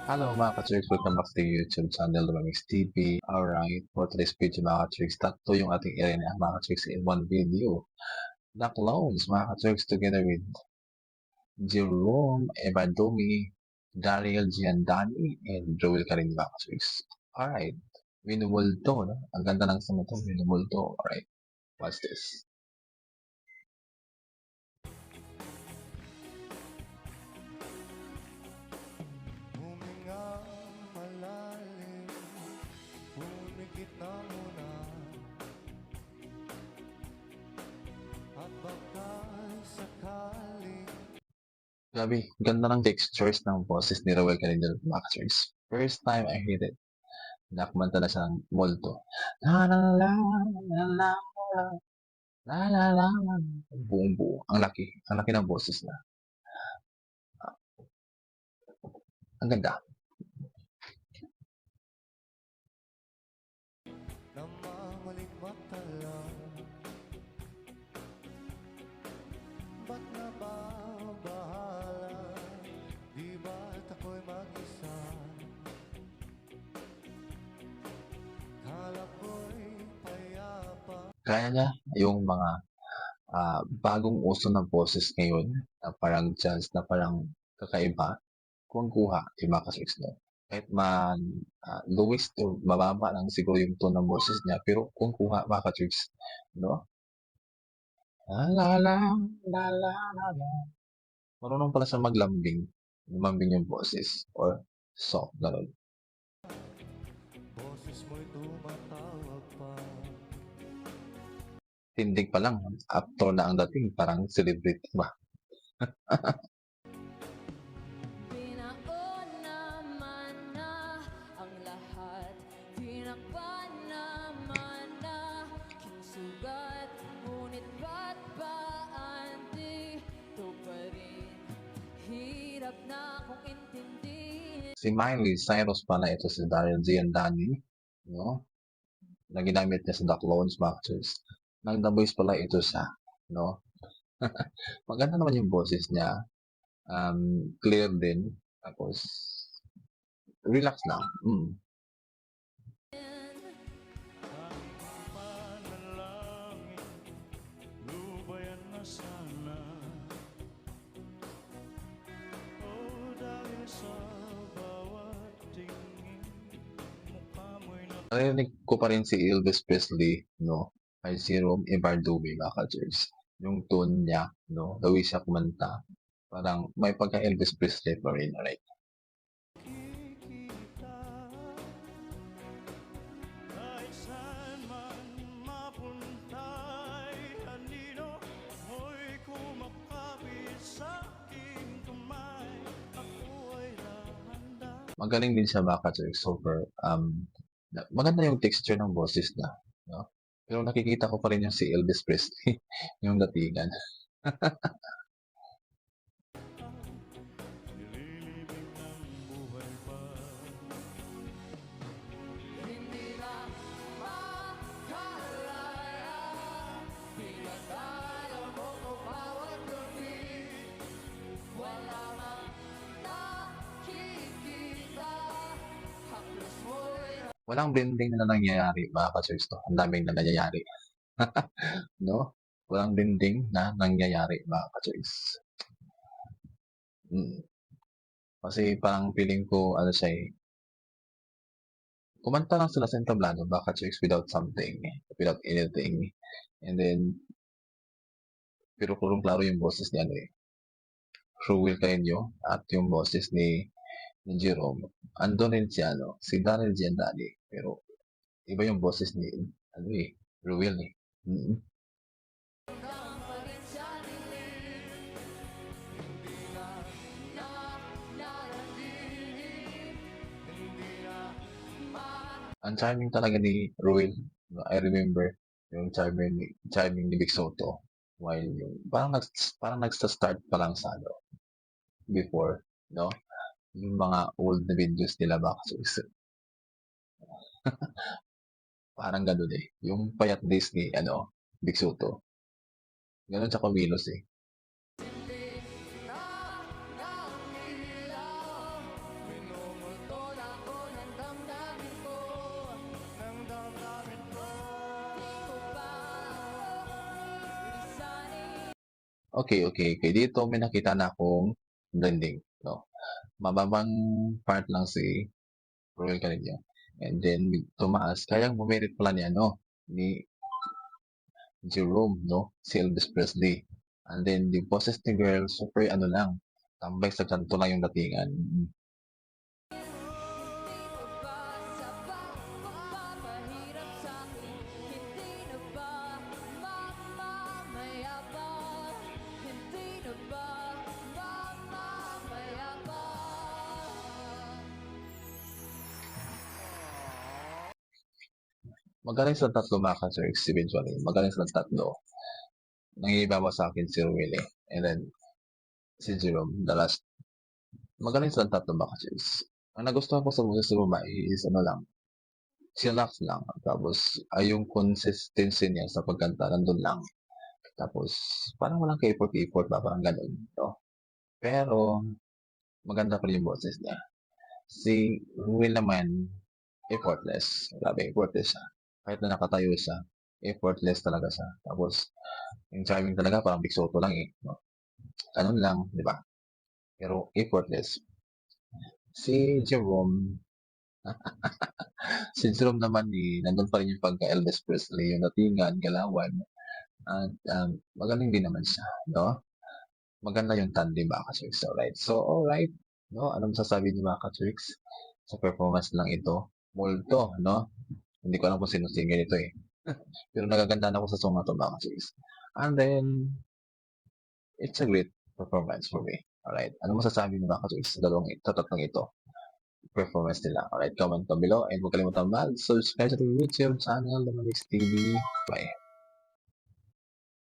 Hello mga ka-Church, welcome back to the YouTube channel Lumamix TV. Alright, for today's video mga ka-Church, tatlo yung ating arena mga ka-Church in one video. The clones mga ka-Church together with Jerome, Ebadomi, Daryl Giandani, and Joel Karin mga ka-Church. Alright, Winumulto, no? Ang ganda ng sama ito, Winumulto. Alright, watch this. Huminga malalim, pumikit na muna, at baka sakaling Grabe, ganda ng textures ng boses ni Joel Karin mga ka-Church. First time I heard it. Nakumanta na siya ng multo. La la la la la la. La la la la. Buong buo. Ang laki. Ang laki ng boses na. Ang ganda. namamaling mata lang. Ba't nababahala? Di ba't ako'y mag-isa? Kala ko'y payapa. Kaya niya yung mga bagong uso ng boses ngayon na parang jazz na parang kakaiba. Kuha yung mga kasix no. Kahit man lowest o mababa lang siguro yung tone ng boses niya pero kuha mga kasix no. La la la la la la la. Marunong pala siya maglambing. Lumambing yung boses or soft ganun. Boses mo'y tumatawag pa. Tindig pa lang, actor na ang dating, parang celebrity ba? Binaon naman na ang lahat, tinakpan naman na kisugat, ngunit ba't ba andito pa rin? Hirap na akong intindihin. Si Miley Cyrus pala ito si Daryl Giandani, no? Na ginamit niya sa The Clones Masters. Nang The Voice pala ito siya, no? Maganda naman yung boses niya. Clear din. Tapos, relax lang. Panalangin, lubayan na sana. Oh, dahil sa bawat tingin, mukha mo'y Narinig ko pa rin si Elvis Presley, no? Kay Jerome Ebardubi, mga ka-church. Yung tone niya, no? The way siya kumanta. Parang may pagka-Elvis Presley pa rin, right? nakikita. Kahit saan man mapunta'y anino mo'y kumakapit sa aking kamay. Ako ay handa. Magaling din siya baka church. Super, maganda yung texture ng boses niya, no? Pero nakikita ko pa rin yung si Elvis Presley, yung datingan. Nililibing ng buhay pa. Hindi na makalaya, pinagdala mo ko bawat gabi, wala mang nakikita, haplos mo'y Walang blending na nangyayari, baka church to. Ang daming na nangyayari. No? Walang blending na nangyayari, baka church. Kasi parang feeling ko, ano siya eh, kumanta lang sila sa entablado, baka church without something, without anything. And then, pero kurong klaro yung boses ni ano eh, Ruel Carreño at yung boses ni Jerome. Andun rin si ano, si Daryl Giandani. Pero iba yung boses ni ano eh, Ruel eh. Mm. hanggang pa rin sa dilim. Hindi na naririnig, hindi na Ang charming talaga ni Ruel. I remember yung charming ni Vic Soto. While yung, parang nagsa-start pa lang sa ano, before, no? Yung mga old na videos nila baka so, parang ganun eh. Yung payat days ni, ano, Vic Soto. Ganun siya kumilos eh. hindi na ng ilaw. Okay. Dito may nakita na akong blending, no? Mababang part lang si Royal Canadian. And then, tumaas. Kayang bumirit pala ni ano, ni Jerome, no? Si Elvis Presley. And then, the boses ni girl, super ano lang, tambay sa kanto lang yung datingan. Magpapahirap sa'kin, hindi na ba mamamayabang? Hindi na ba mamamayabang? Magaling sa tatlo mga ka-Jerks, eventually. Magaling sa tatlo. Nangibawa sa akin si Willie. And then, si Jerome, the last. Magaling sa tatlo mga ka-Jerks. Ang nagustuhan ko sa boses ni babae is ano lang, chillax lang. Tapos, yung consistency niya sa pagkanta, nandun lang. Tapos, parang walang ka-effort ba, parang ganun. No? Pero, maganda pa rin yung boses niya. Si Will naman, effortless. Grabe, effortless siya. Kahit na nakatayo siya, effortless talaga siya. Tapos, yung charming talaga, parang Big Soto lang eh. No? Ganun lang, di ba? Pero effortless. Si Jerome, si Jerome naman eh, nandun pa rin yung pagka Elvis Presley, yung datingan, galawan. At magaling din naman siya, no? Maganda yung tandem mga ka-Tricks. Alright. So, alright. No? Anong masasabi niyo mga ka-Tricks? Sa performance lang ito. Multo, no? Hindi ko alam kung sino singer ito eh. Pero nagaganda na ako sa song na ito mga ka-Tricks. And then, it's a great performance for me. Alright. Anong masasabi niyo mga ka-Tricks sa tatlong ito? Performance nila. Alright. Comment down below and huwag kalimutan mag-subscribe sa ating YouTube channel, Lamanix TV. Bye.